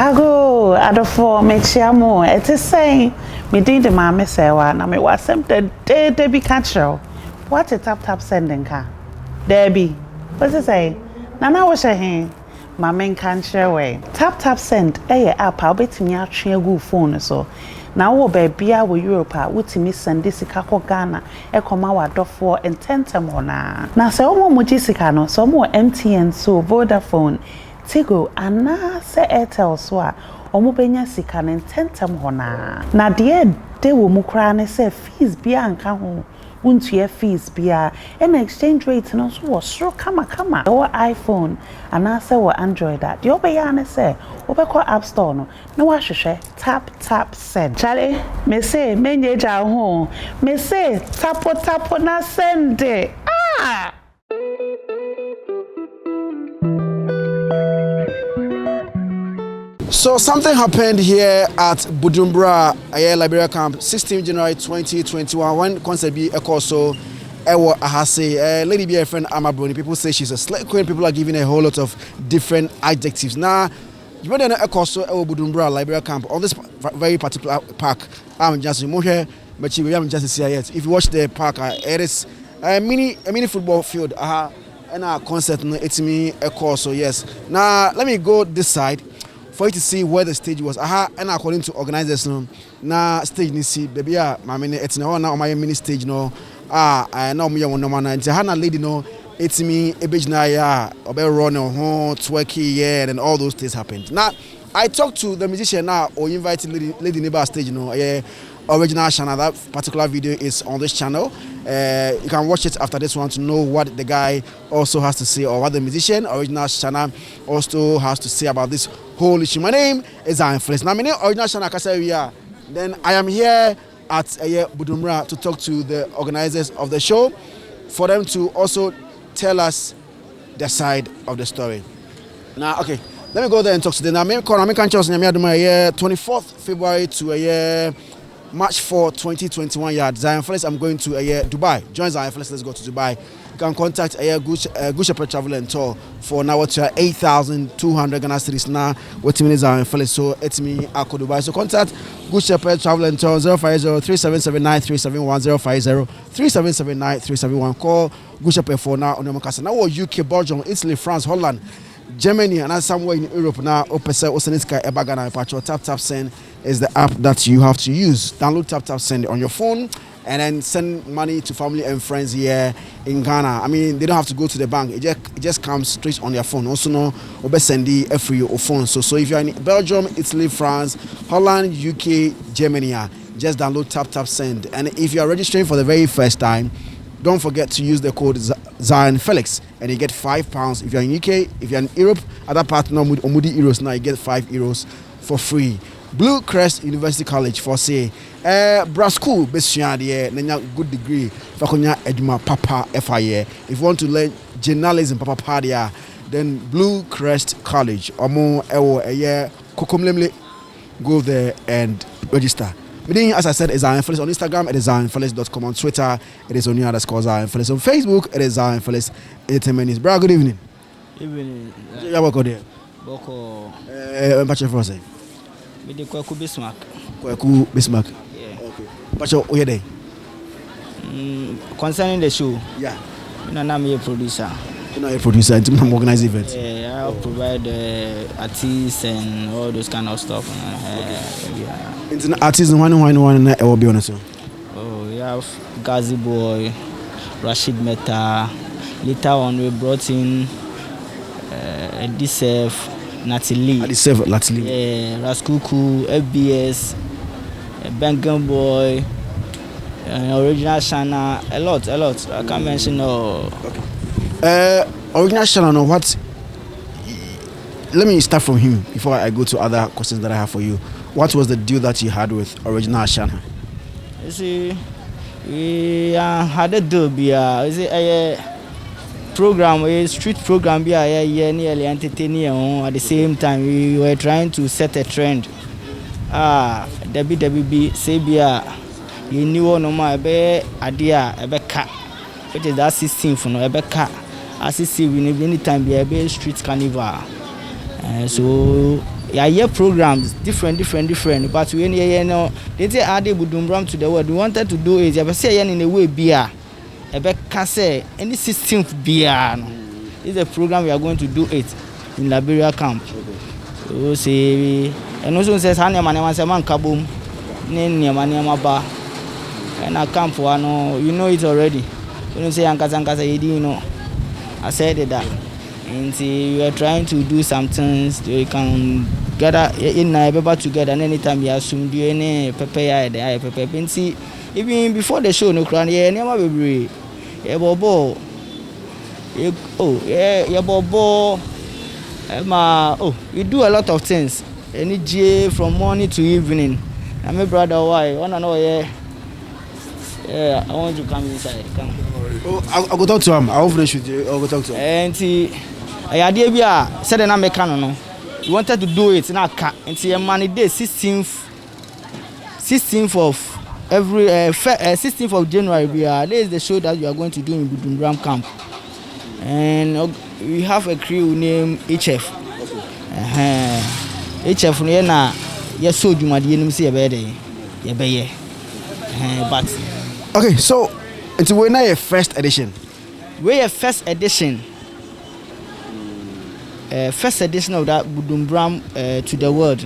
Ago, adofo me chiamo. It is saying me did the mama say wa na me wasem the day be catcher. What a tap sending ka. Debbie. What's it say? Nana was a hen. My main can't share way. Tap send app I'll bet me out good phone so. Now baby I will Europe with me send this kako Ghana e koma wa dofo and tentamona. Na se omo mujisika no so mo MTN so Vodafone Tigo ana se Airtel so a omo benya sika ne tentam hona. Na Di.ed de wo mu kra ne se fees bia anka ho. Unto fees bia and exchange rate no so was so kama or iPhone and answer or Android that you obey and say obeko app store no wa hwehwe tap send Charlie me say menye ja ho me say tapo na send ah. So something happened here at Bujumbura, Liberia camp, 16th January 2021. When concert be a so Ewa Ahase, lady be a friend Ama Bronii. People say she's a slay queen. People are giving a whole lot of different adjectives. Now, you know a so Ewa Bujumbura, Liberia camp on this very particular park. I'm just here, but we haven't just seen yet. If you watch the park, it is a mini football field. And our concert, it's me a so yes. Now let me go this side. For you to see where the stage was. And according to organizers, na stage ni see baby my mini it's now my mini stage no. I know me no man and Hana lady no it's me ebejna ya obe run ho twerky yeah and all those things happened. Now I talked to the musician now or invited lady neighbor stage no original channel. That particular video is on this channel. You can watch it after this one to know what the guy also has to say or what the musician original channel also has to say about this whole issue. My name is Zionfelix. Now my name original channel Kasawia. Then I am here at Bujumbura to talk to the organizers of the show for them to also tell us their side of the story. Now okay, let me go there and talk to them. Now me can't choose 24th February to March 4, 2021. Zionfelix, I'm going to Dubai. Join Zionfelix, let's go to Dubai. You can contact Good Shepherd Travel and Tour for now what 8,200 Ghana cedis now. What means Zionfelix? So it's me, Ako Dubai. So contact Good Shepherd Travel and Tour 050-3779-371 050-3779-371. Call Good Shepherd for now on your Makasa. Now UK, Belgium, Italy, France, Holland, Germany, and somewhere in Europe now. Tap Send is the app that you have to use. Download Tap Send on your phone and then send money to family and friends here in Ghana. I mean, they don't have to go to the bank. It just comes straight on their phone. Also, no, send the free or phone. So if you're in Belgium, Italy, France, Holland, UK, Germany, just download Tap Send. And if you are registering for the very first time, don't forget to use the code Zionfelix and you get £5. If you're in UK, if you're in Europe, other partner Omudi Euros now you get €5 for free. Blue Crest University College for say Brasco Bessia good degree Fakonya Edma Papa FIA. If you want to learn journalism Papa Padia, then Blue Crest College Omo Ewo Kokomlemle, go there and register. As I said, it's Zionfelix on Instagram, it is Zionfelix.com. On Twitter, it is _Zionfelix. On Facebook, it is Zionfelix Entertainment. Bro, good evening. Evening. You work there? Boko. What's your first name? Kweku Bismarck. Kweku Bismarck. Yeah. Okay. What's your day? Concerning the show. Yeah. I'm a producer. You're not a producer, I'm organize events. Yeah, I'll provide artists and all those kind of stuff. Yeah. It's an artist, one, I will be honest. Oh, we have Gazi Boy, Rashid Meta. Later on, we brought in DCF, Natalie. DCF, Natalie. Yeah, Raskuku, FBS, Bengal Boy, Original Shana, a lot. I can't mention all. Okay. Original Channel, what? Let me start from him before I go to other questions that I have for you. What was the deal that you had with Original Channel? You see, we had a deal. A program, a street program, nearly entertaining. At the same time, we were trying to set a trend. WWB, Sabia, you knew no more idea, a cat, which is that 16th for no cat. As you see, we need any time be a street carnival. So yeah programs different but we no they say add Budumbram to the world. We wanted to do it but say in a way beer a say any 16th beer no. This is a program we are going to do it in Liberia camp. So say and also says Hanya Manema Saman Kabum Nene Manema Ba and a camp one you know it already. You know say Ankazankaza you know I said that. And we are trying to do some things so we can gather in everybody together and anytime you assume do any prepare the prepare see even before the show no crown yeah never be yeah bobo yeah bobo we do a lot of things any J from morning to evening and my brother why wanna know yeah I want to come inside come I'll go talk to him. I'll finish with you. I'll go talk to him. And see I idea we are said na make no we wanted to do it na ka nti man day 16th of every 16th of January we are there is the show that we are going to do in Budumbram camp and we have a crew named HF HF no na yes so dwumade nim say be dey ye be ye but okay so it's we na your first edition first edition of that Budumbram to the world.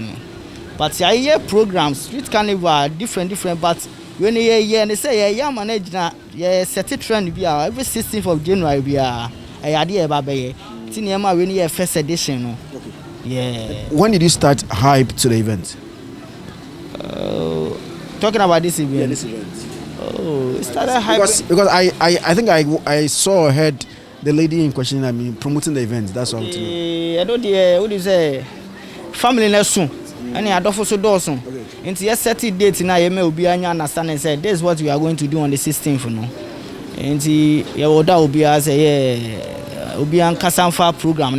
But I hear programs, street carnival, different. But when you hear and they say, yeah, manage na, yeah, set a trend be every 16th of January be a idea about be. Tinema when you first edition. Okay. Yeah. When did you start hype to the event? Talking about this event. Yeah, this event. Oh, it started hype because I think I saw or heard the lady in question, I mean, promoting the event. That's what I'm saying. I don't know what is a family lesson. And I don't so dozen. Into yes, 30 dates now, you may be understand and say, this is what we are going to do on the 16th. No? And your order will be as a will be on Kasanfa program.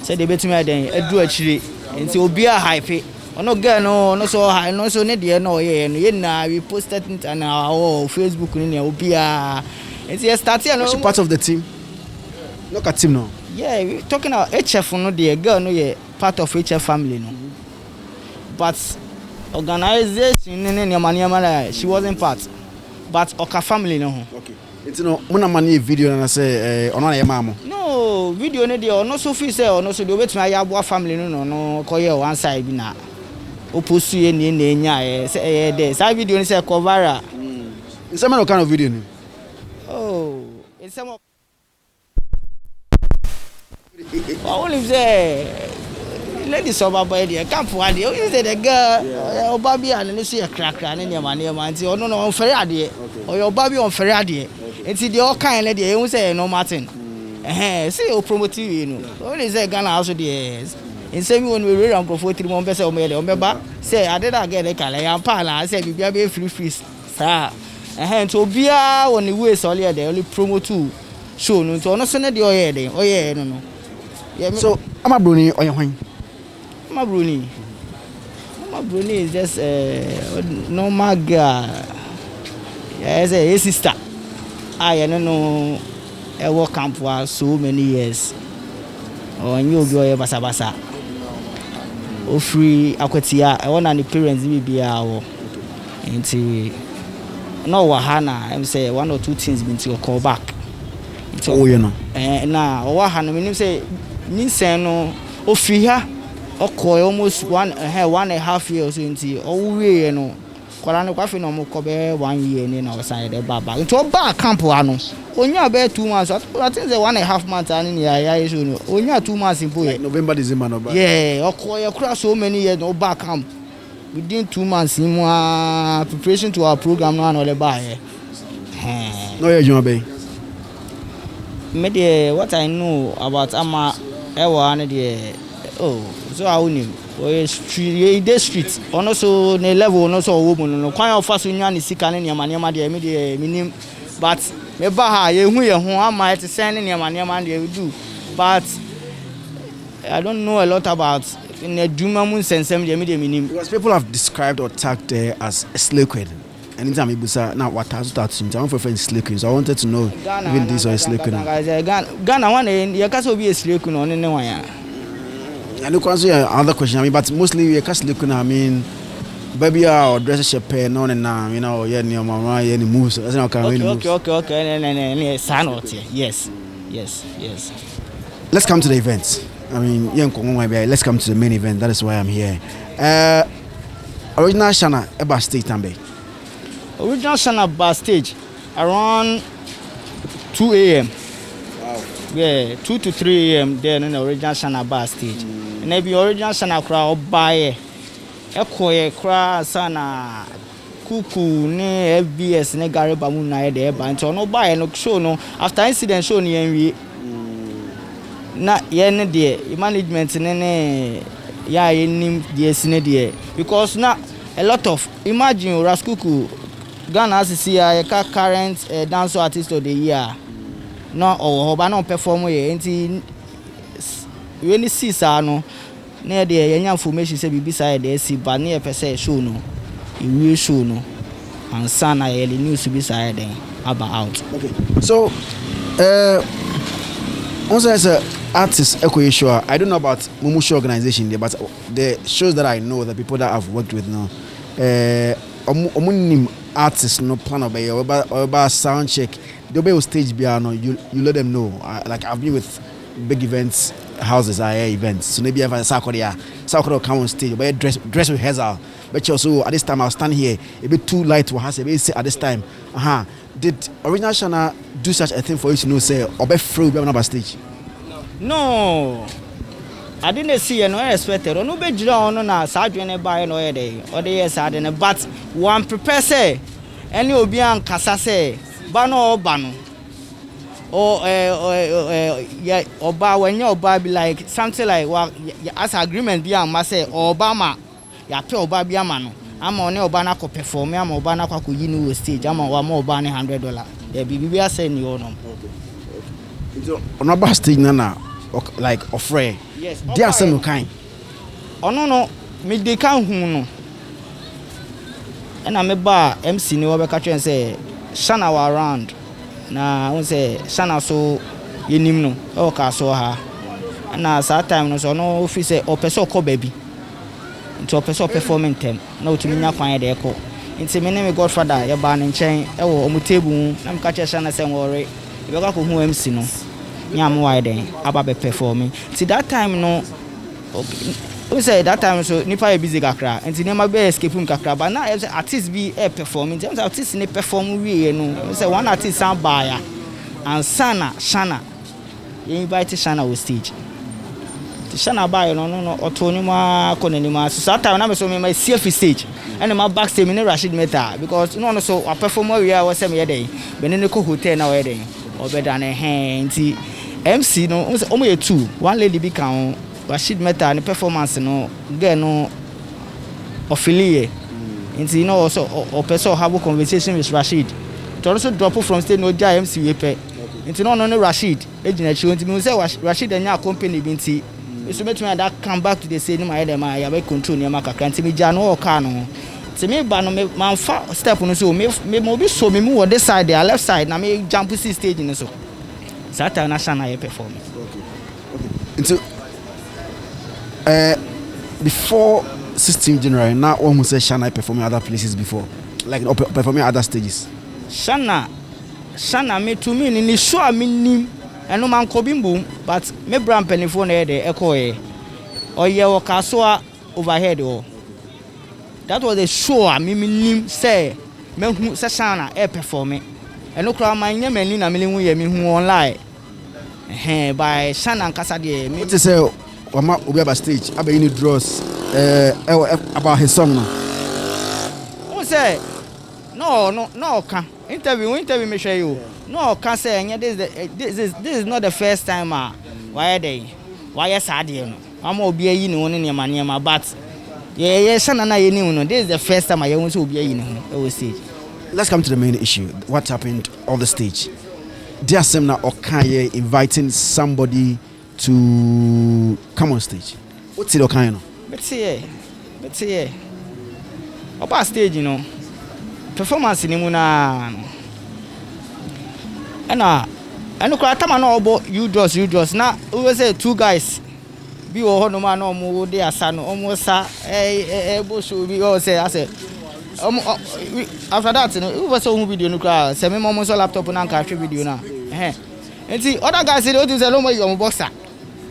Say the better than do actually. And so be a hype. No girl, no so high, no so need no, yeah, we posted it on our Facebook. Will be a it's starting. Part of the team. Look at him now. Yeah, we talking about HF no the girl no yeah part of HF family no. But organization she wasn't part. But Oka family no. Okay. It's no muna mani video and I say ona ya mamo. No, video no dey no so fi say no so dey wait me ayabo family no koye one side bi na. Oposu ye ni nya say there. Say video ni say cover. It's some kind of video ni. Oh, it's some only say ladies over by there camp one day you say the girl obabi and so krakra na niam nti ono no on fere ade or your obabi on fere ade nti the all kind lady you say no Martin say o promote you know only say Ghana also there in same when we run for 3 months person o me dey o me ba say ade that girl dey kala yan pa na say bibia be free sir nti obia won the way so there dey only promote show no nti ono so na dey o ye no yeah, so I'm a Bronii or your wine. I'm a Bronii is just a normal girl. Yeah, as a sister. I don't know. I work camp for so many years. Oh, and you go basa. Oh, free akwatia. I want any parents be our. Into no wahana. I'm say 1 or 2 things been to call back. Oh, you know. Now wahana. Meaning say. Ninseno ofia okoi almost 1.5 years into owe no kwala no kwafe no mokobe 1 year ni na osan de baba into ba camp ano onya be 2 months I think say 1.5 months ani ya so no onya 2 months impo ye November December no ba yeah okoi kura so many years no ba camp within 2 months in preparation to our program no an ba here no you juma be me what I know about ama ewa na de so I own him street ono so na level ono so wo mu no kwan ofa so nya ne sika ne niam de me de minim but me ba ha ye hu ama it send ne niam de do but I don't know a lot about in the duma mun sensem de me de minim because people have described or tagged there as a slave queen. Anytime you say now what has that since I'm for friends slave queen, so I wanted to know even this or a slave queen. Ghana one you can so be a slave queen on anyone. I look answer another question. I mean, but mostly we can't look. I mean, baby, our dress shape, no, and now you know, yeah, your mama, any moves. That's not kind of Okay. Yes. Let's come to the event. I mean, let's come to the main event. That is why I'm here. Original Shana Eba stage tambe. Original Shana bar stage around 2 a.m. Wow. Yeah, 2 to 3 a.m. Then in the original Shana bar stage. And every original Shana crowd buy Ekoye kra sana kuku ne FBS ne Gary Bamu na de ba nti ono buy no show no after incident show ni enwie na ye ne de management ne ya yenim de sine de because na a lot of imagine Raskuku Ghana as ya current dance artist of the year no or ba no perform ye nti we ni see sa no na de yenya information say bibisa de si ba na pese show no e show no and sana ye news bibisa de about out. Okay, so also as a artist Ekoye show, I don't know about Mumusho organization there, but the shows that I know, the people that I've worked with now, omunim artists no plan obey or about sound check, they'll be on stage piano, you let them know. Like I've been with big events, houses, events. So maybe if I Sakura come on stage, but dress rehearsal. But also at this time I'll stand here, a bit too light to have a bit at this time. Did Original Shana do such a thing for you to know say or be free be on stage? No. I didn't see no expected. No be jira ono na sadwene buy no dey. Or dey yes adene but one prepare say any obi an kasa say ba no oba no. Yeah oba when you oba be like something like as agreement be am say Obama ya pe oba bi ama no. Ama one oba na ko perform ama oba na kwa ko yi no stage ama wa ma oba ne $100. Yeah bibi say ni ono. So on about stage na like ofre. Yes. There are some kind. Oh no, me dey kan hu no. And I me ba MC ni wo be ka twen say Shana wa around. Na won say Shana so yenim no. E ka so ha. Na that time no so no office say o person ko baby. Nti o person performing tem. Na otumi nya kwan de ko. Nti me ne me godfather ye ba ne nchen e wo omu table na me ka che Shana say worry. E be ka ko hu MC no. Nyam wide aba be performing. See that time no okay. We say that time so nipa e busy kakra. Enti nema be escape kakra but now artist be performing. Terms artist ne perform we no. We say one artist sound buyer and Shana. You invite Shana on stage. The Shana buyer no autonoma konanima. So that time na me so me see stage. And my backstage me Rashid Meta because no so a performer we are was say me dey. Be ne ko hotel na we dey. Obeda na nti MC no omo ye two one lady be kan Rashid Meta and performance no girl no affiliate nti you know also or person have a conversation with Rashid to also drop from stage no ja MC we pe nti no Rashid ejina chi nti me say Rashid anya company bi nti so betumi that come back to the same my dem ya be control ne makaka nti me ja no o ka no nti me ba no me manfa step no so me mo bi so me mu on this side the left side na me jump to stage no so Sata na Shana ye perform. Okay. Before 16th January, now almost say Shana performing other places before, like performing other stages. Shana me to me ni show me nim eno man ko bimbo but me brand penifo na de ekoye oye wo kaso overhead o. That was a show me nim say me hu say Shana e performing. Eno kra man nya mani na me hu ye me hu online. By Shana nkasa de me to say Wama obi aba stage aba any Dross about his song now. Who say no can interview me show you. No can say this is not the first time why sad no. Am obi ayi ne woni ne ma but yeah Shana na ye ni no. This is the first time I want to obi ayi ne ho stage. Let's come to the main issue. What happened on the stage? There are some now Okaye inviting somebody to come on stage. What's it Okaye no? But see. About stage, you know. Performance ni muna. And no kwata man no about you Dross. Now we say two guys bi wo ho no ma na omo de asa no omo sa bo show bi o say I say after that no you was on video no cry say me mom so laptop na nka hwe video na enti other guys say o think say no more your boxer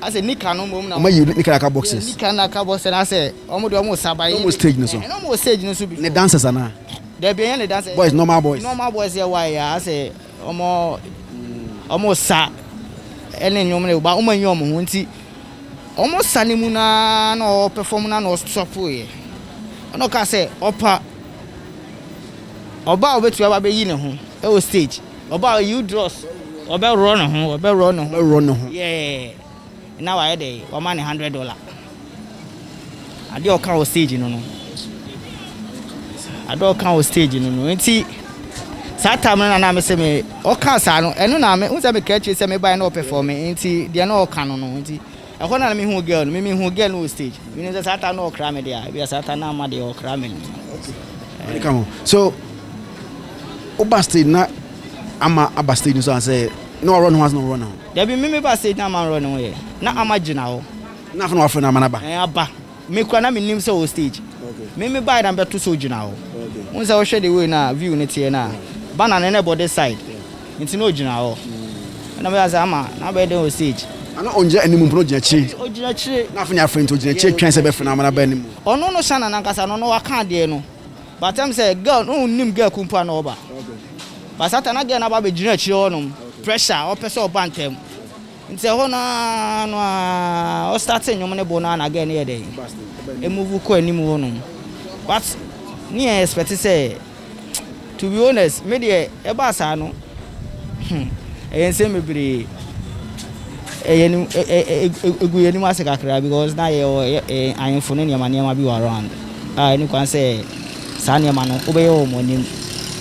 I say nika no mom na ma you nika ka boxes nika na ka boxer na say omo de omo sabai no stage no so no more stage no so bi the dancers ana there be any dancers boys normal boys here why I say omo sa ene nyom ne ba omo nyom ho nti omo sa ne mu na o perform na no stop ye ono ka say opa oba obetu aba be yi ne ho e o stage oba you Dross obe run no yeah now I dey o man $100 ade o ka o stage no ade o ka o stage no nti Satam na me se me o ka sa no eno na me unse me ka chi se me buy na o perform nti de na o ka no nti e ho na me hu girl me hu girl no stage me say Satam na o kra me dia bi Satam na ma de o kra me okay come on so oba stage na ama aba stage so say no run has no run now there be me ba stage na man run no here na ama gina ho na fa no afro na mana ba aba me kwa na me nim say o stage okay me buy na beto so gina ho okay unse wo hwe the way na view ne tie na banana na body side nti no gina ho na me asa ama na be dey o stage ana onje animu pro gina chi o gina chi na fa nya friend to gina chi twen se be fa na mana ba animu ono no shana na nkasa no waka de no but am say girl no nim girl kumpa na oba okay but Satana girl na ba be gina chi ho no pressure o pese o bantem nti ho na no o start nyom ne bo na na girl ne dey e move ko animu ho no but ni expect say to be honest me dey e ba sa no say me bre yeni egu yeni ma se kakra because na ye ayinfo ne niam bi around any kwan say sa niam no obeye o monim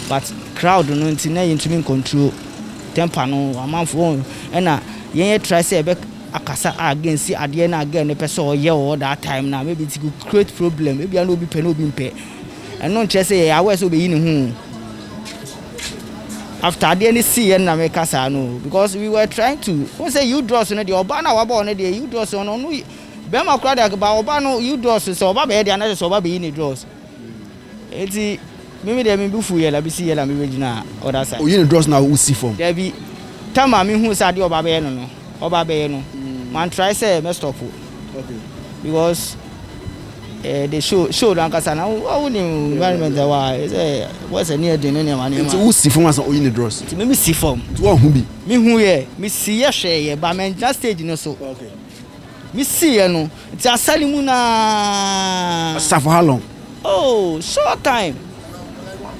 but crowd no nti na yintumi control temper no amanfo na yen try say be akasa against ade na again ne person o ye all that time na maybe it could create problem maybe an obi pe no obi mpe and no try say aware so be yi ne hu after the any see na me kasa no because we were trying to who say you Dross no the oba na waba no the you Dross no no be ma crowd ba oba no you Dross so oba be dey na so oba be in Dross eti me dey me bufu ye la bi see ye la me be gina other side o you Dross na who see from there be tama me hu say the oba be no oba be no man try say me stop okay because the show dan kasa na wo ni environment wa say what's a near den ne ma ne ma nti who see from as o you Dross nti me see from nti wo hu bi me hu ye me see ye hwe ye ba men just stage no so okay me see ye no nti asali mu na for how long oh short time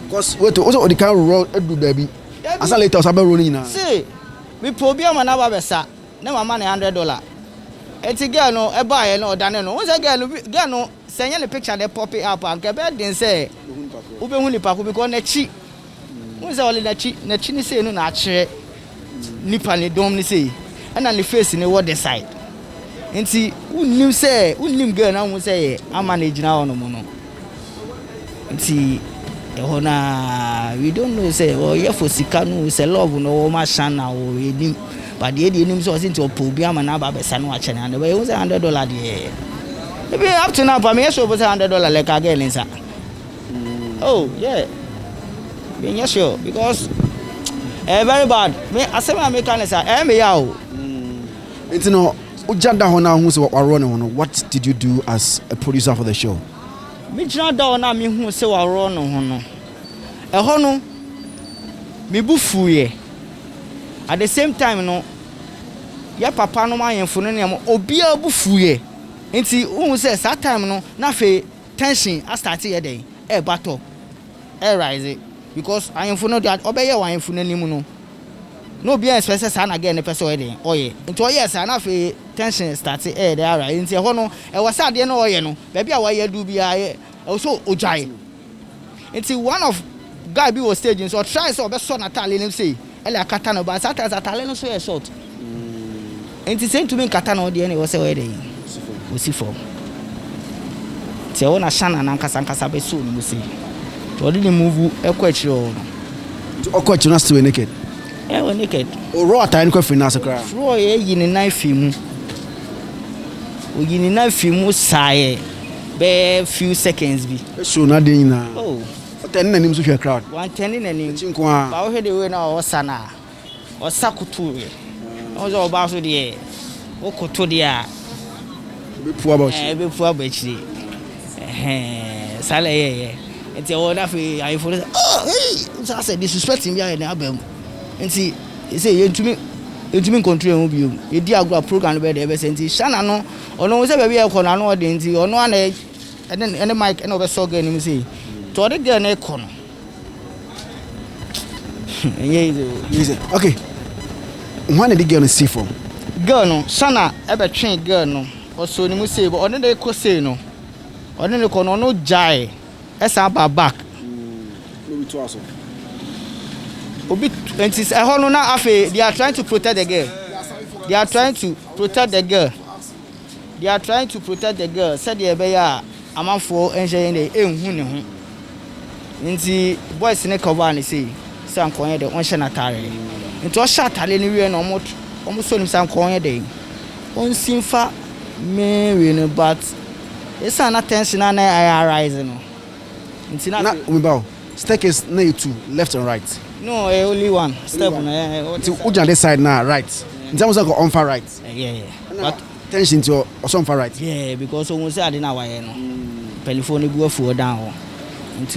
because wait also the can roll edu baby asa later o sabe rolling na see me problem na ba besa na mama na $100 eti girl no e buy no dane no won say girl no send the picture they pop it up and ke be den say ube hu nipa ko because na chi won say ole na chi ni say no na akire nipa ne dom ni say and na the face ni what the side enti unnim girl na won say ama na ejina ho no mo no enti e na we don't know say oh yeah for sika no say love no ma shana o edim but the edim so say to obi ama na ba be sa no a chene and we say $100 there maybe up to now for me so say $100 like again inside oh yeah being yes sure because very bad me asema me kan say me ya o enti no ujanda ho na hu say wa run no what did you do as a producer for the show me jina da na me hu say wa run no ho no e ho no me bufu ye at the same time no ya papa no ma yemfo no ne obi abufu ye nti hu say that time no na fe tension a start ye den e battle e rise because ayemfo no dey obeye wa ayemfo no nimu no no be expect say na again ne person we den oye nti oye say na fe tension start e dey rise nti e ho no e wasa de no oye no ba bia wa ye du bia e so ojai nti one of guy be was staging so try so be so na tale nim say ele akata no ba sata tale no so e short nti say to me kata no de ne wo say we dey osifo ti o na shana na nkasa be so no say to dey move ekwachiro to okwachiro na still naked we naked o raw time ko fi na sakra raw ye yi ni knife mu oyini na fimu sae be few seconds bi so na dey na oh ten na nim so hwe crowd 110 na nim chinko a ba wo hwe de we na o sana o sakutu we o zo ba so de o koto de a be pu aba chi be pu aba chi sale ye enti o na fi I for oh so say disrespecting bia na abam enti say yentumi control mu biom ye di agro program be de be senti shana no ono se be bia ko na no de enti ono ana ene mic ene obe so ga ni say to de girl na ko no easy okay when the girl no see from girl no shana e be twen girl no o so ni mu say but ono de ko say no ono ne ko no jai esa ba back no be to aso obi enti e no na afa they are trying to protect the girl they are trying to protect the girl said the be ya amanfo enje ne enhu ne ho nti boys ne cover ne say sankonye de on hye tare nti o hye tare ne wie na omo so nim sankonye de on simfa me we no but esa na tension na arise no nti na umba staircase na you two left and right no only one step na uja this side now right in terms of on far right yeah but tension to on far right yeah because o say ade na waye no telephone bu afu down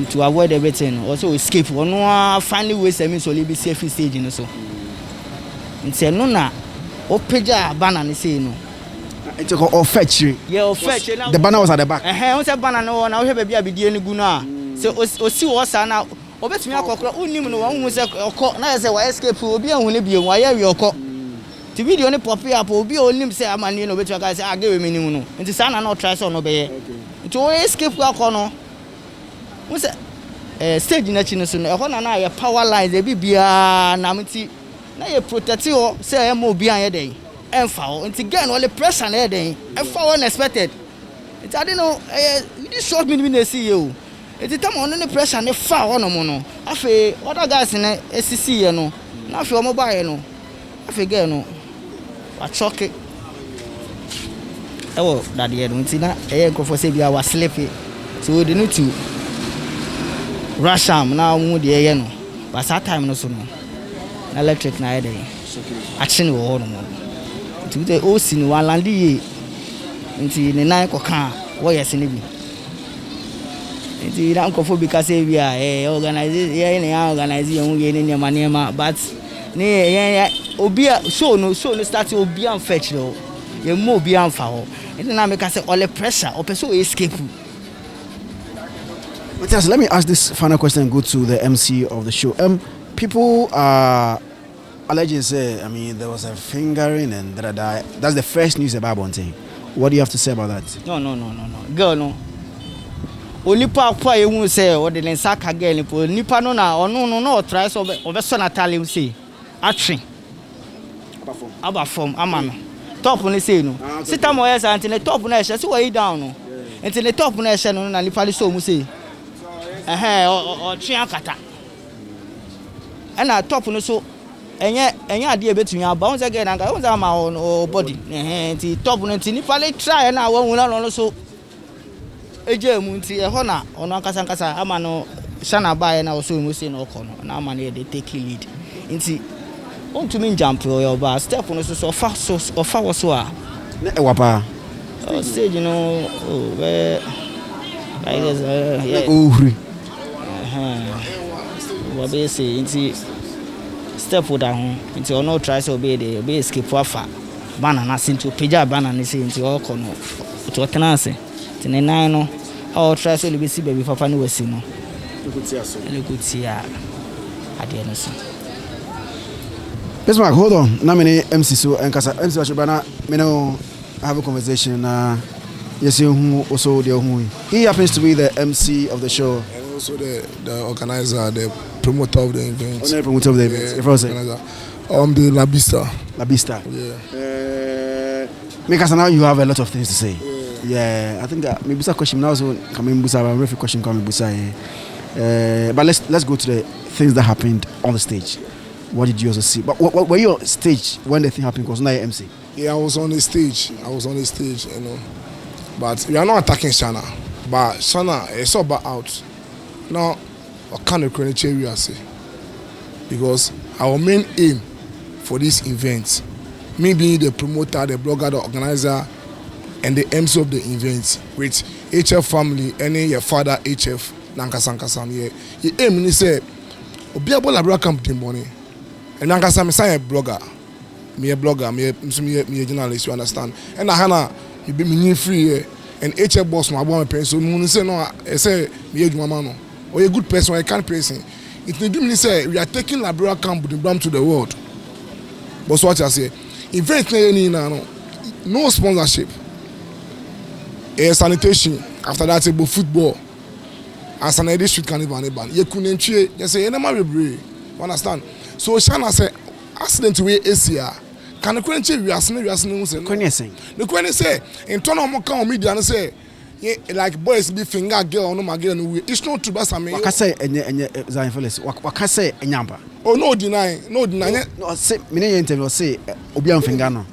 to avoid everything also escape ono finally we semi so be safe stage no so nti no na o peja banner ne say no it go fetch yeah fetch the banner was at the back o say banner no na o hwe bia bidie ne gu no a say o si wo sa na obetumi akokora unim no wan hu say okọ na say wa escape obi ehun ne bie wa ya wi okọ ti video ne pop up obi onim say amani no obetumi aka say agawe menim no nti sa na no try so no be ye nti o escape akọ no wo say stage na chi no so no ehọ na ya power lines e bibia na mti na ye protect o say e ma obi an ye den emfa o nti gain all the pressure na ye den emfa unexpected nti ade no this short me na see you eti tam on the pressure ne fa ono mo no afi other guys ne esisi ye no na afi omo ba ye no afi girl no wa choke ewo that ye no nti na nkofo se bia wa sleepy so they need to rush am na mu de ye no but that time no so no na electric na ye dey action wo no mo nti we o si ni wa landi ye nti ne nan ko kan wo yes ne bi nti na nkofo bi ka say bia organize ye ne organize ye hu ye ne nema but ne obi show no start obi am fetch no ye mo obi am fa ho nti na me ka say all the pressure o person escape. Matthias, let me ask this final question and go to the MC of the show. People are alleging say, I mean, there was a fingering and that's the first news about Bonte. What do you have to say about that? No. Girl, no. Onipa kwa ehun say o de lensa ka girl nipo nipa no na ono no try so be so na tale say atwe aba form ama no top ni say no sita mo yes anti ne top na ehye say we down no anti ne top na ehye no na nipa so mu say o twe akata ana top no so enye ade ebetumi aba won say girl na won say ma o body anti top no anti nipa le try na won na no so eje mu nti e ho na ono akasa ama no shana bae na so mu say na okọ no na ama na dey take lead nti on to me jump your bar step no so ofa wo so a na e wapa stage no like this yeah ohuri wa be say nti step wo da ho nti ono try so be dey be escape afa banana sinto peja banana say nti okọ no to tenase ne nan no all try so be see baby papa no wasi no lekutia ade no so Yes, Mark, hold on. Now, many MC so and Casa MC Washibana, me know have a conversation. Yes, you also the who he happens to be the MC of the show and also the organizer, the promoter of the event. The promoter of the event. If I say, the La Bista. Yeah. Because now you have a lot of things to say. Yeah, I think that maybe some question now so coming busa, referee question coming busa. But let's go to the things that happened on the stage. What did you also see? But were you on stage when the thing happened? Because now you're MC. Yeah, I was on the stage, you know. But we are not attacking Shana. But Shana is all about out. Now, I can't create we say. Because our main aim for this event, me being the promoter, the blogger, the organizer, and the MC of the event with HF family, any your father HF, Nankasam, yeah. The aim is say, Obiabo Labra Camp Timboni. And Nankasam is a blogger. Me a blogger, me a journalist, you understand? And Hana, you be me free and HF boss, my boy, so Moon say, no, I say, me a Jumano, or a good person, or a kind person. It may do me say, we are taking Labra Camp to the world. But what I say, event no sponsorship. Sanitation, after that, about football. As an edition carnival, you couldn't cheer, you say, you understand? So Shana said, accident way Asia. Can the Quench we are saying, the Quench say, in turn of Mocam media and say, like boys be finger girl, no my girl, it's not true, but I mean, what I say, and Zionfelix, what I say, and Yamba. Oh, no deny, no, say, many interviews say, Obian Fingano.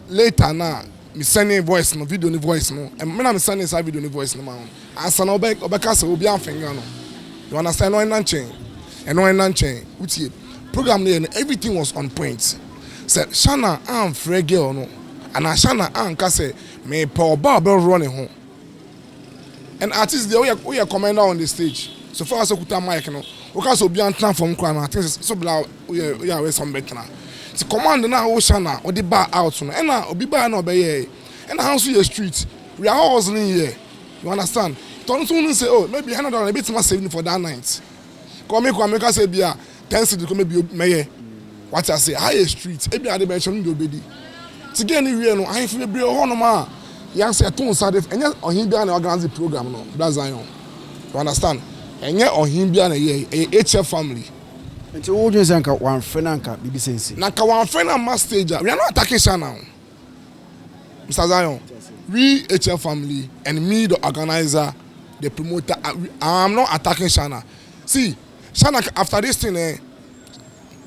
Later now, me sending voice, no video, no voice, no, and when I'm sending a video, no voice, no man. As an Obecas, Obian Fingano. You understand? No, and chain, and no, and chain, which program there, and everything was on point. Said, Shana, I'm free girl, no, and I Shana, I'm Casse, may Paul Barber running home. And artists, we are commander on the stage. So far as I could tell Mike, no, because we are time from crime, I think so. We are some better now. The commander now, Oshana, or the bar out, and now, or be by no bay, and the house in the street. We are all hustling here. You understand? Don't soon say, oh, maybe $100 a bit more saving for that night. Come make us say, be a 10 city, come be mayor. What I say, high street, every other mention will be. To get anywhere, no, I feel be a honor. Young say, two Saturday, and yet on him behind the organizing program, no, that's Zion. You understand? And yet on him behind a HF family. And to all you say, one friend, BBC. Naka one friend and mass stage. We are not attacking Shana. Mr. Zion, we HF family and me, the organizer, the promoter, I'm not attacking Shana. See, Shana, after this thing,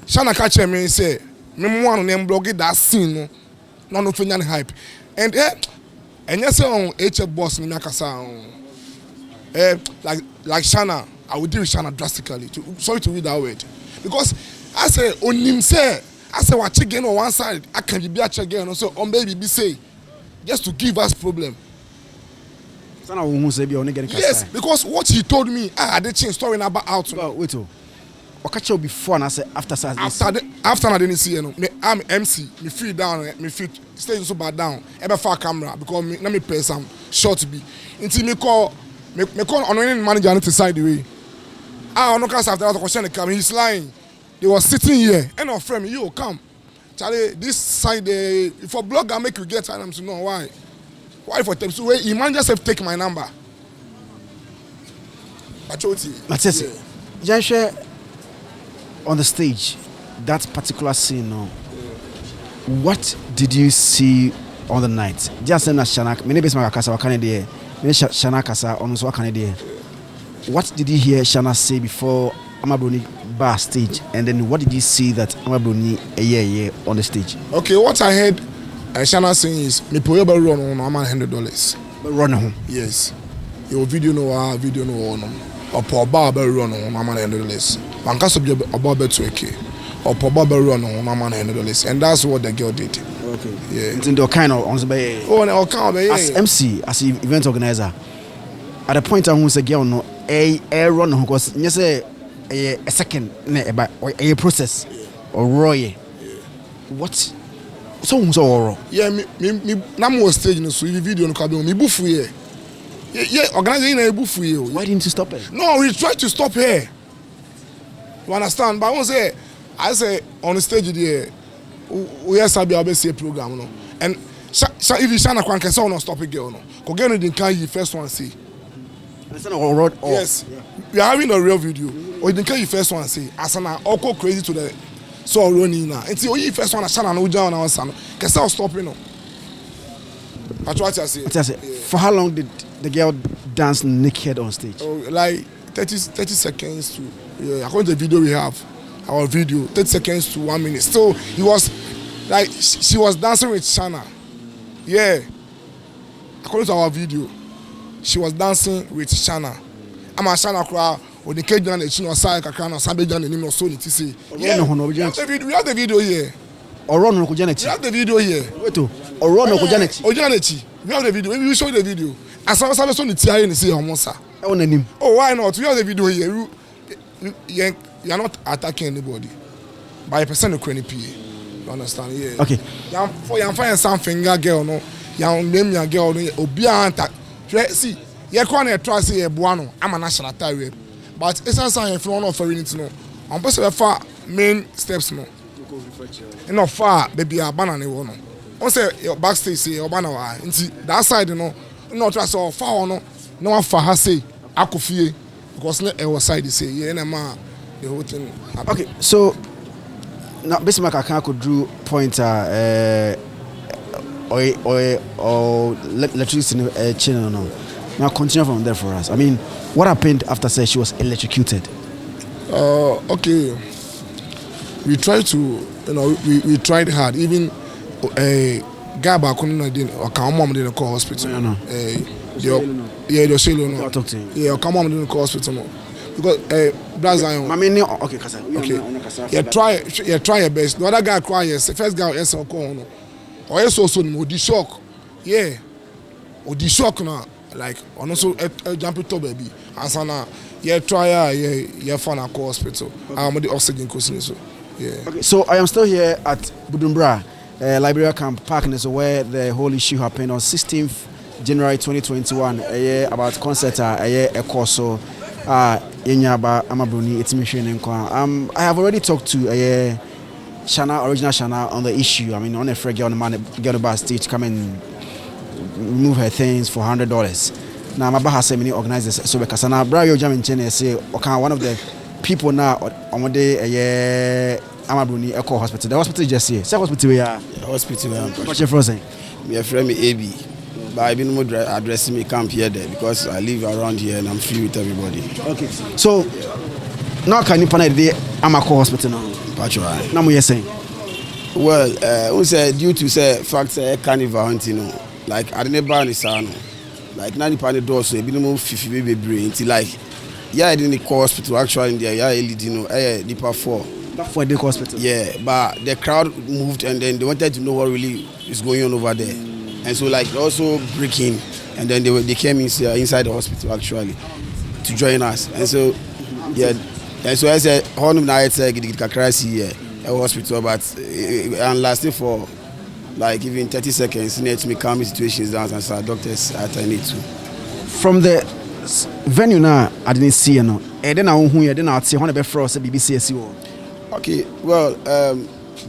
Shana catch me and say, me one of them blog that scene, no opinion hype. And yes, on HF boss, like Shana, I would deal with Shana drastically. Sorry to read that word. Because I say, on him say, I say, what chicken on one side, I can be a check again, so on baby be say, just to give us problem. Yes, because what he told me, I had a change story about out. Wait, what catch you before and I say after I didn't see you. I'm MC, me feet down, me feet stay so bad down. Ever far camera because let me play some short be. Until me call on any manager on the side the way. I no cast after that question come. He's lying. They was sitting here and our friend you come. Charlie, this side if a blogger make you get time, I'm saying no why. Why for them? So he man just have take my number. That's it. Just on the stage, that particular scene. What did you see on the night? Just saying that Shanak, many best my kasa wakane there. Many Shanak kasa on so wakane there. What did you hear Shana say before Bronii bar stage, and then what did you see that Bronii a year on the stage? Okay, what I heard Shana saying is, me pay run on $100. Run home. Yes. Your video no or for barber run on $100. Man can subject about $2K. Or for barber run on $100. And that's what the girl did. Okay. Yeah. It's in the kind of as MC, as event organizer. At the point I want to girl no a run on because you say a second a process or roy. What? So yeah, me was staging so the video no can be me buff here. Yeah, organizing a buff here. Why didn't you stop it? No, we tried to stop her. You understand? But I say on the stage there, we have to say program, no. And if you shine a crank, I saw no stop it, girl, no. Because girl didn't carry the first one see. Yes, we are having a real video. Or you didn't carry the first one see. As an all crazy to the. So running now. Until you first one I shall no down our son. Cause I'll stop you. That's what I say. Yeah. For how long did the girl dance naked on stage? Oh, like 30 seconds to according to the video we have, our video, 30 seconds to 1 minute. So he was Like she was dancing with Shana. Yeah. According to our video, she was dancing with Shana. I'm a Shana crowd. Or the cage down the chin or side kakana, Sabe Jan and him so to say. Yeah, we have the video here. Or run no We have the video here. Wait to. Or run no kujanechi. Ojanechi. We have the video. Maybe we show the video. As I was on the TI and see Homosa. Oh, why not? We have the video here. You are not attacking anybody. By a percent of cranny PA. You understand? Yeah. Okay. You find something, girl, no. You name your girl, Obianta. See, you can't trust a buano. I'm a national tire. But it's a sign if you want to offer it, no. I'm supposed to far main steps, no. Enough far, baby, a banana, no. Once your backstage say, or banana, that side, you know, not trust or far, no. No one for her say, I could feel because our side say, yeah, and the whole thing. Okay, so now basically I could draw pointer or electricity channel no. Now continue from there for us. I mean, what happened after say she was electrocuted? Okay. We tried to, you know, we tried hard. Even a guy back on or come mom didn't call hospital. No. Yeah, the Shelo no. I'll talk to him. Yeah, come mom didn't call hospital no. Because Zion. I mean, okay, Kasa. Okay. Yeah, try your best. The other guy cry yes. The first guy yes call no. Or yes also no the shock. Yeah. Or the shock now. Like and also jump it up baby. And so now yeah try yeah fun at call hospital. I'm the oxygen coursing so. Yeah. Okay. So I am still here at Budumbra, Liberia Camp Park, and so where the whole issue happened on 16th January 2021. About concert a course so Yenyaba Bronii it's mission. I have already talked to Shana, original Shana, on the issue. I mean, on a frag on the man get about stage come and remove her things for $100. Now my has many organizers so because now Brayo Jam in China say okay one of the people now on day Bronii Echo Hospital. The hospital just here. Say hospital we are. Hospital we are. What's your first name? My friend me AB. But I've been more addressing me camp here there because I live around here and I'm free with everybody. Okay. So now can you panel the Amako Hospital now? Patrol. Now we saying. Well, who said due to say fact carnival you know, like I didn't buy any sound. Like 90 doors so a bit more 50 baby brain until like yeah I didn't call hospital actually in there yeah you know deeper for the hospital. Yeah, but the crowd moved and then they wanted to know what really is going on over there. And so like also breaking and then they came inside the hospital actually to join us. And so yeah, and so I said honum night get hospital but and lasted for like even 30 seconds in it to me calm situations down and so doctors attended to. From the venue now I didn't see you know. And then I then I see one of the frost BBC. Okay, well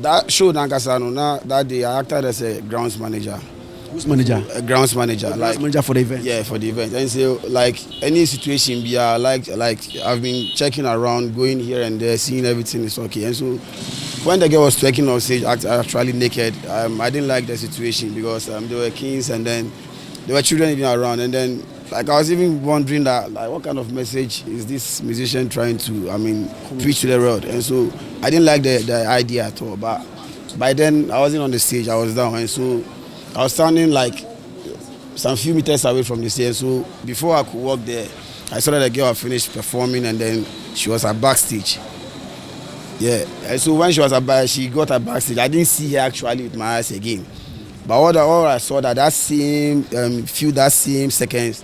that show Nagasano now that day I acted as a grounds manager. Who's manager? A grounds manager. Like manager for the event. Yeah, for the event. And so like any situation be like I've been checking around, going here and there, seeing everything is okay. And so when the girl was twerking on stage actually naked, I didn't like the situation because there were kings and then there were children even around and then like I was even wondering that like what kind of message is this musician trying to preach to the world. And so I didn't like the idea at all. But by then I wasn't on the stage, I was down and so I was standing like some few meters away from the stage. So before I could walk there, I saw that the girl had finished performing and then she was at backstage. Yeah, and so when she got her backstage, I didn't see her actually with my eyes again. But all I saw that same seconds,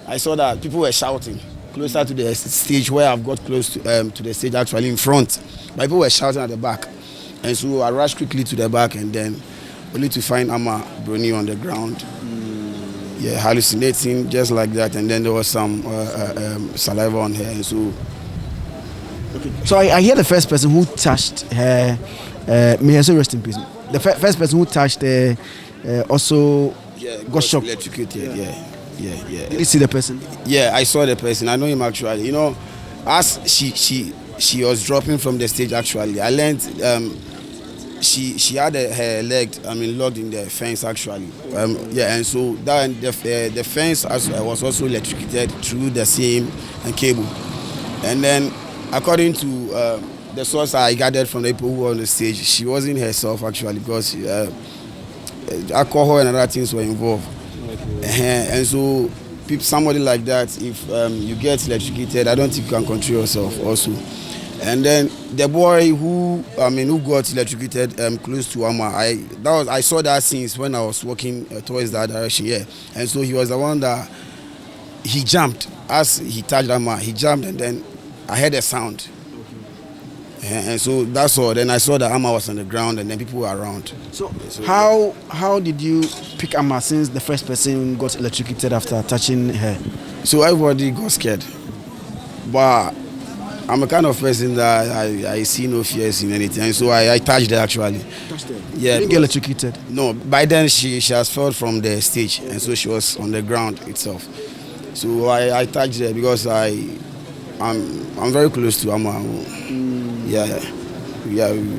I saw that people were shouting closer to the stage where I've got close to the stage actually in front. But people were shouting at the back. And so I rushed quickly to the back and then only to find Bronii on the ground. Yeah, hallucinating just like that. And then there was some saliva on her. And so okay. So I hear the first person who touched her, may her soul rest in peace. The first person who touched her also got shocked. Electrocuted, yeah. Did you see the person? Yeah, I saw the person. I know him actually. You know, as she was dropping from the stage actually, I learned she had her leg locked in the fence actually. And so that the fence was also electrocuted through the same cable. And then according to the source I gathered from the people who were on the stage, she wasn't herself actually because alcohol and other things were involved. And so somebody like that, if you get electrocuted, I don't think you can control yourself also. And then the boy who got electrocuted close to Amma, I saw that since when I was walking towards that direction here. And so he was the one that he jumped as he touched Amma. He jumped and then I heard a sound. And so that's all. Then I saw that Amma was on the ground and then people were around. So how did you pick Amma since the first person got electrocuted after touching her? So everybody got scared. But I'm a kind of person that I see no fears in anything. So I touched her actually. Touched her? Yeah. You didn't get electrocuted? No, by then she has fell from the stage and so she was on the ground itself. So I touched her because I'm very close to Amma. Yeah,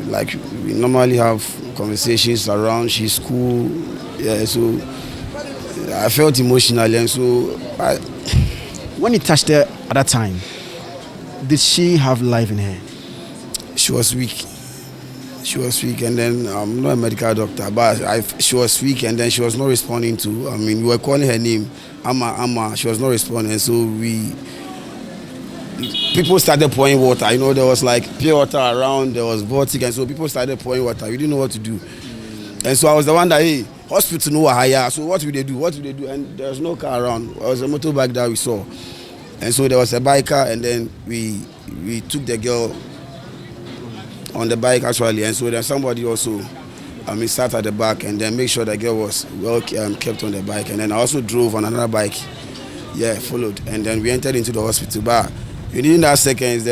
like we normally have conversations around. She's cool. Yeah, so I felt emotionally and so when you touched her at that time, did she have life in her? She was weak. And then I'm not a medical doctor, but she was weak and then she was not responding to. We were calling her name, Amma. She was not responding, so people started pouring water. There was like pure water around, there was vortex, and so people started pouring water. We didn't know what to do. And so I was the one that, hey, hospital no higher. So what will they do? And there was no car around. It was a motorbike that we saw. And so there was a biker, and then we took the girl on the bike actually. And so then somebody also sat at the back and then make sure the girl was well kept on the bike. And then I also drove on another bike. Yeah, followed. And then we entered into the hospital. But within that seconds,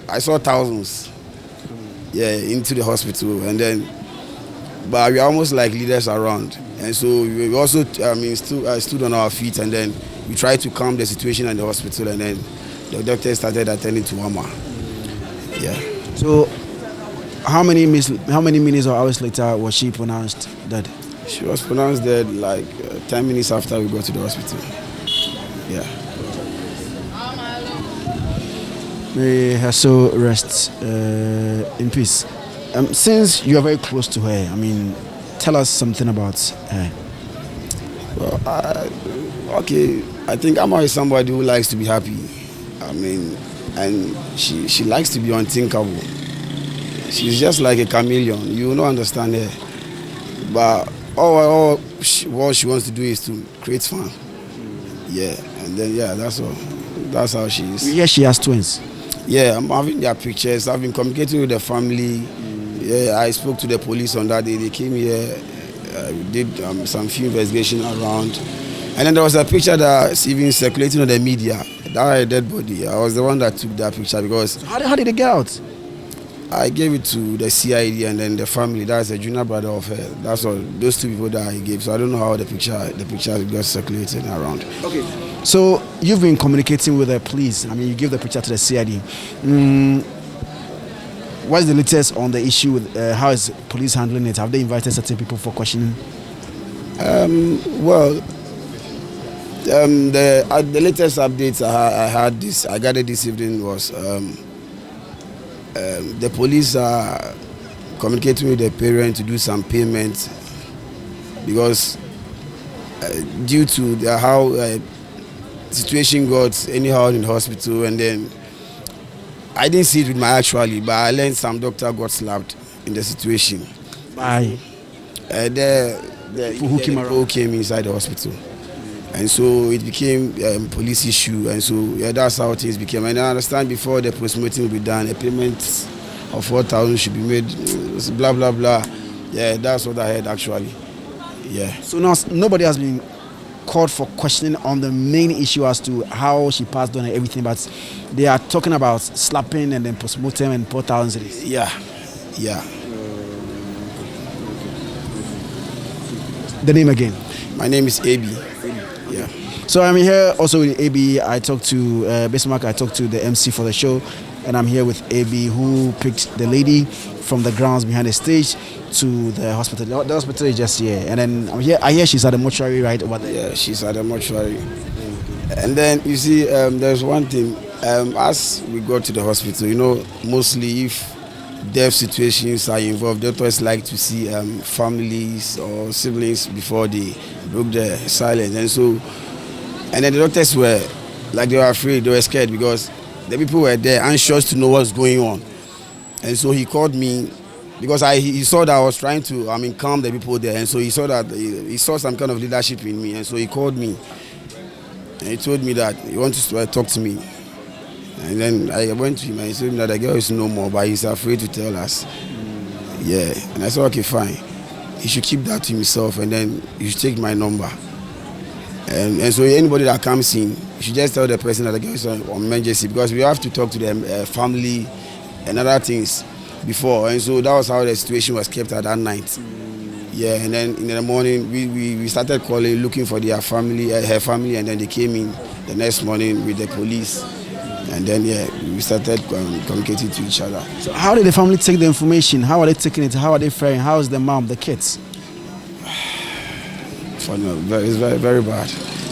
I saw thousands, into the hospital, and then, but we are almost like leaders around, and so we also, stood on our feet, and then we tried to calm the situation in the hospital, and then the doctor started attending to Amma. Yeah. So, how many minutes or hours later was she pronounced dead? She was pronounced dead like 10 minutes after we got to the hospital. Yeah. May her soul rest in peace. Since you are very close to her, tell us something about her. Well, I think Amma is somebody who likes to be happy. And she likes to be unthinkable. She's just like a chameleon. You will not understand her. But all what she wants to do is to create fun. Yeah, and then that's all. That's how she is. Yes, she has twins. Yeah, I'm having their pictures. I've been communicating with the family. Yeah, I spoke to the police on that day. They came here, did some few investigation around. And then there was a picture that's even circulating on the media. That dead body. I was the one that took that picture because... How did it get out? I gave it to the CID and then the family. That's a junior brother of her. That's all. Those two people that I gave. So I don't know how the picture got circulated around. Okay. So you've been communicating with the police. You gave the picture to the CID. What's the latest on the issue with how is police handling it? Have they invited certain people for questioning? The latest updates I gathered this evening was the police are communicating with the parent to do some payments because due to how situation got anyhow in the hospital, and then I didn't see it with my eye actually, but I learned some doctor got slapped in the situation. Why? Who came inside the hospital. And so it became a police issue, and so that's how things became. And I understand before the post-mortem will be done, a payment of 4,000 should be made, blah, blah, blah. Yeah, that's what I heard actually. Yeah. So now nobody has been called for questioning on the main issue as to how she passed on and everything, but they are talking about slapping and then post-mortem and 4,000 cities. Yeah. The name again? My name is AB. Yeah. So I'm here also with AB. I talked to Bismarck. I talked to the MC for the show, and I'm here with AB, who picked the lady from the grounds behind the stage to the hospital. The hospital is just here, and then I'm here. I hear she's at the mortuary right over there. Yeah, she's at the mortuary. And then you see, there's one thing. As we go to the hospital, mostly if death situations are involved, doctors like to see families or siblings before they broke the silence. And then the doctors were like, they were afraid, they were scared because the people were there anxious to know what's going on. And so he called me because he saw that I was trying to calm the people there, and so he saw that he saw some kind of leadership in me, and so he called me and he told me that he wanted to talk to me. And then I went to him and he told me that the girl is no more, but he's afraid to tell us. Yeah, and I said, okay, fine. He should keep that to himself, and then you should take my number. And so anybody that comes in, you should just tell the person that the girl is on emergency, because we have to talk to them, family and other things before. And so that was how the situation was kept at that night. Yeah, and then in the morning we started calling, looking for their family, her family, and then they came in the next morning with the police. And then, we started communicating to each other. So how did the family take the information? How are they taking it? How are they faring? How is the mom, the kids? It's very, very bad.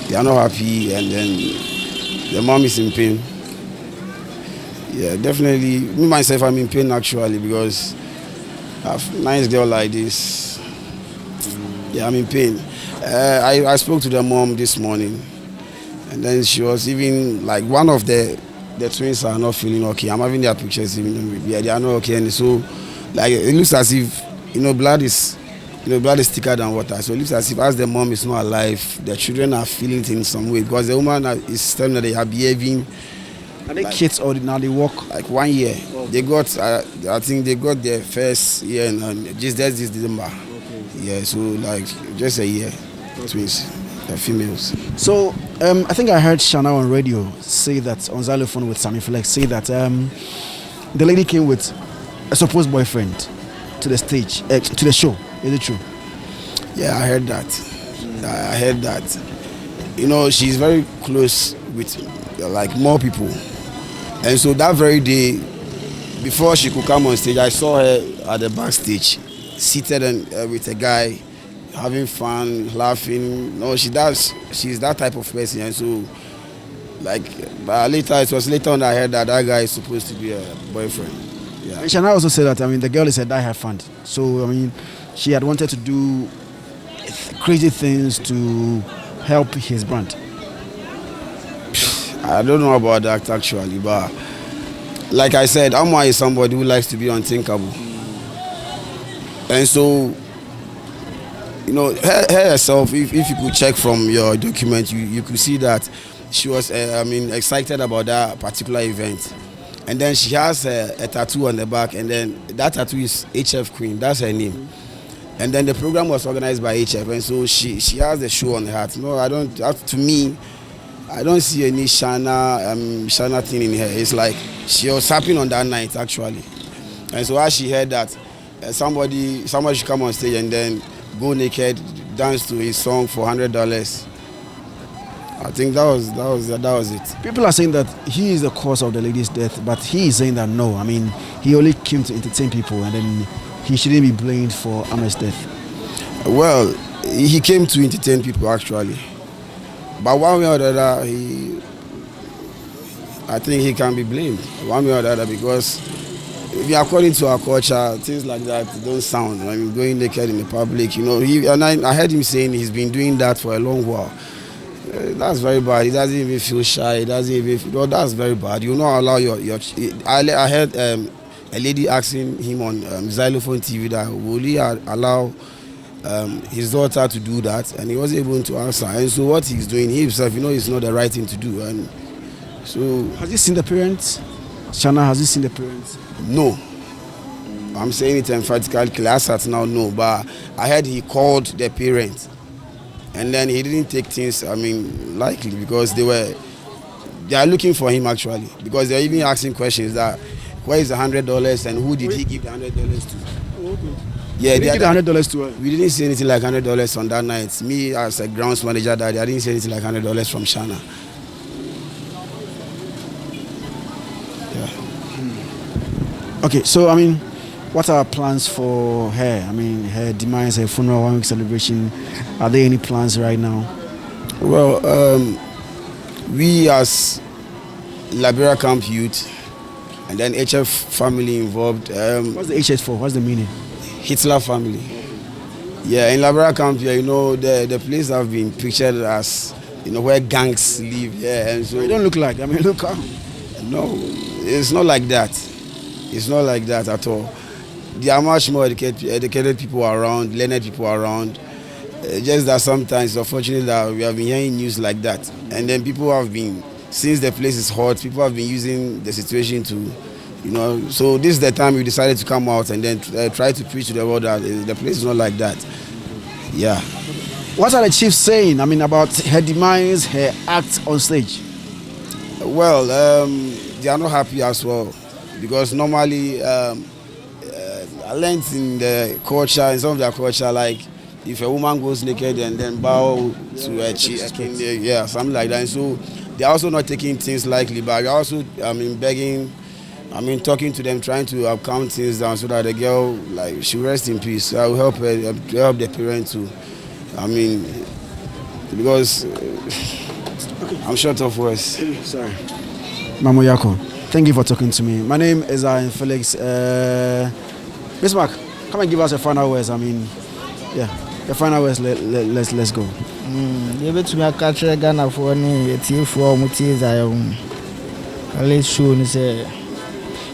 They are not happy, and then the mom is in pain. Yeah, definitely. Me, myself, I'm in pain actually, because I have a nice girl like this. Yeah, I'm in pain. I spoke to the mom this morning, and then she was even like, one of the twins are not feeling okay. I'm having their pictures even. Yeah, they are not okay, and so like it looks as if blood is thicker than water. So it looks as if, as the mom is not alive, the children are feeling it in some way, because the woman is telling that they are behaving. Are they kids or now they walk? Like 1 year. Okay. They got, I think they got their first year and just this December. Okay. Yeah, so like just a year. Okay. Twins. The females. So I think I heard Chanel on radio say that, on xylophone with Zionfelix, say that the lady came with a supposed boyfriend to the stage, to the show. Is it true? Yeah, I heard that. I heard that. She's very close with like more people, and so that very day, before she could come on stage, I saw her at the backstage, seated with a guy, having fun, laughing. No, she's that type of person, and so like, but it was later on that I heard that guy is supposed to be a boyfriend. Yeah. And Chanel also said that the girl is a die-hard fan, so she had wanted to do crazy things to help his brand. I don't know about that actually, but like I said, Amma is somebody who likes to be unthinkable, and so. Her herself, if you could check from your document, you could see that she was, excited about that particular event. And then she has a tattoo on the back, and then that tattoo is HF Queen, that's her name. And then the program was organized by HF, and so she has the show on her heart. No, I don't, to me, I don't see any Shana thing in her. It's like she was happy on that night, actually. And so as she heard that somebody should come on stage and then go naked, dance to his song for $100. I think that was it. People are saying that he is the cause of the lady's death, but he is saying that no. He only came to entertain people, and then he shouldn't be blamed for Ama's death. Well, he came to entertain people actually, but one way or the other, I think he can be blamed one way or the other, because according to our culture, things like that don't sound. Going naked in the public, I heard him saying he's been doing that for a long while. That's very bad. He doesn't even feel shy. He doesn't even feel, that's very bad. You not allow your I heard a lady asking him on Xylophone TV that will he allow his daughter to do that, and he wasn't able to answer. And so what he's doing, he himself, it's not the right thing to do. And so, has he seen the parents? Shana, has he seen the parents? No. I'm saying it emphatically, class at now, no. But I heard he called the parents, and then he didn't take things, likely, because they are looking for him actually, because they're even asking questions that, where is the $100 and who did he give the $100 to? Okay. Yeah, did he give the $100 to her? We didn't see anything like $100 on that night. Me as a grounds manager, I didn't see anything like $100 from Shana. Okay, so what are plans for her? Her demise, her funeral, 1 week celebration. Are there any plans right now? Well, we as Liberia Camp youth, and then HF family involved. What's the HS for? What's the meaning? Hitler family. Yeah, in Liberia camp here, the place have been pictured as, where gangs live. Yeah, and so You don't look like. I mean, look. no, it's not like that. It's not like that at all. There are much more educated people around, learned people around. Just that sometimes, unfortunately, that we have been hearing news like that, and then people have been, since the place is hot, people have been using the situation to, So this is the time we decided to come out and then try to preach to the world that the place is not like that. Yeah. What are the chiefs saying? I mean, about her demise, her act on stage. Well, they are not happy as well, because normally I learned in the culture, in some of their culture, like if a woman goes naked and then bow to a chief, yeah, something like that. And so they are also not taking things lightly, but we are also, begging, talking to them, trying to calm things down so that the girl, she rest in peace. I will help her, help the parents too. Because I'm short of words. Sorry. Mamo Yako, thank you for talking to me. My name is Zionfelix. Bismarck, come and give us a final words. The final words. Let's go. You bet me a catcher Ghana for any for Mutis. Let's show you say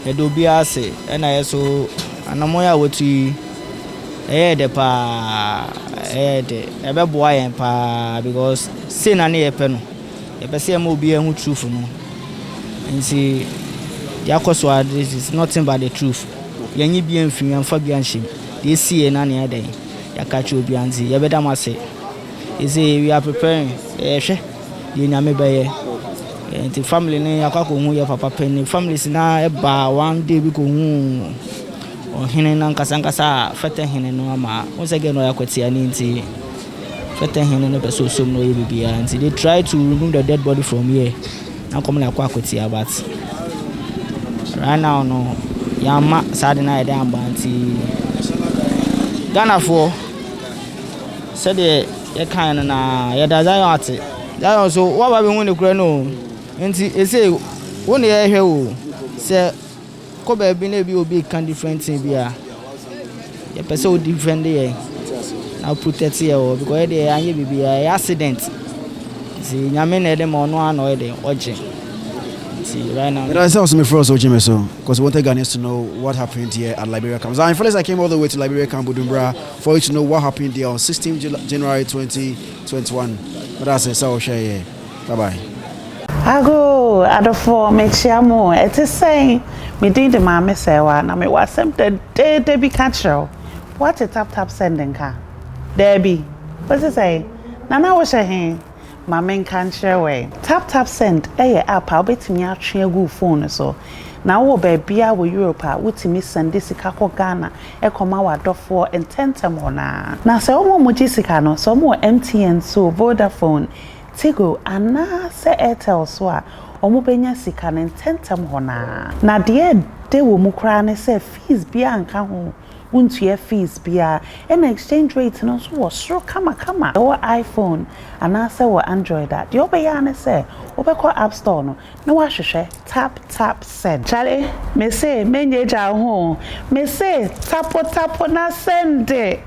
it do be a say, and I so and I'm more what you the pa the boy and pa because sin and a pen. If I say I'm be a truth no, and see Yakoswa, this is nothing but the truth. Yanyi be and free and Fabian shim. They see an any day. Yakachu Bianzi, Yabedamase. Is we are preparing and the family name Yakaku, Papa Penny, families now about 1 day we go or Hinan Kasankasa, Feta Hinanoma. Once again, I could see an inti Feta Hinan so no baby. And they try to remove the dead body from here. Now come like Quaquity about right now, no Yama Sadina down Banty Ghana for said the kind of Zion. That so what we want to grow and say one year here say Kobe be can different thing be a person different there now protect here because there be a accident see nyame them on one or the urgent see right now. But I also me for us because we want the Ghanaians to know what happened here at Liberia Camp. Zionfelix, I came all the way to Liberia Camp Bujumbura for you to know what happened there on 16th January 2021. But that's it, so share here. Bye bye. Ago adofo mechiamo it is saying me did the mama say wa na me was tempted de be catch what a tap sending ka Debbie what's it say nana wo she Mama can't share way. Tap send app I'll bet me out go phone so. Now wo baby wo Europe wuti mi send sika ko Ghana e koma wa dofo ententem hona. Na se omo moji sika no so mo MTN so Vodafone Tigo ana se Airtel so a omo benya sika no ententem hona. Na Di.ed wo mu kra ne se fees bia anka ho. Untuye fees bia and exchange rate no so was so kama or iPhone and I say what Android that the obeyane say obeko app store no wahwehwe tap send Charlie me say menye ja ho me say tapo na send it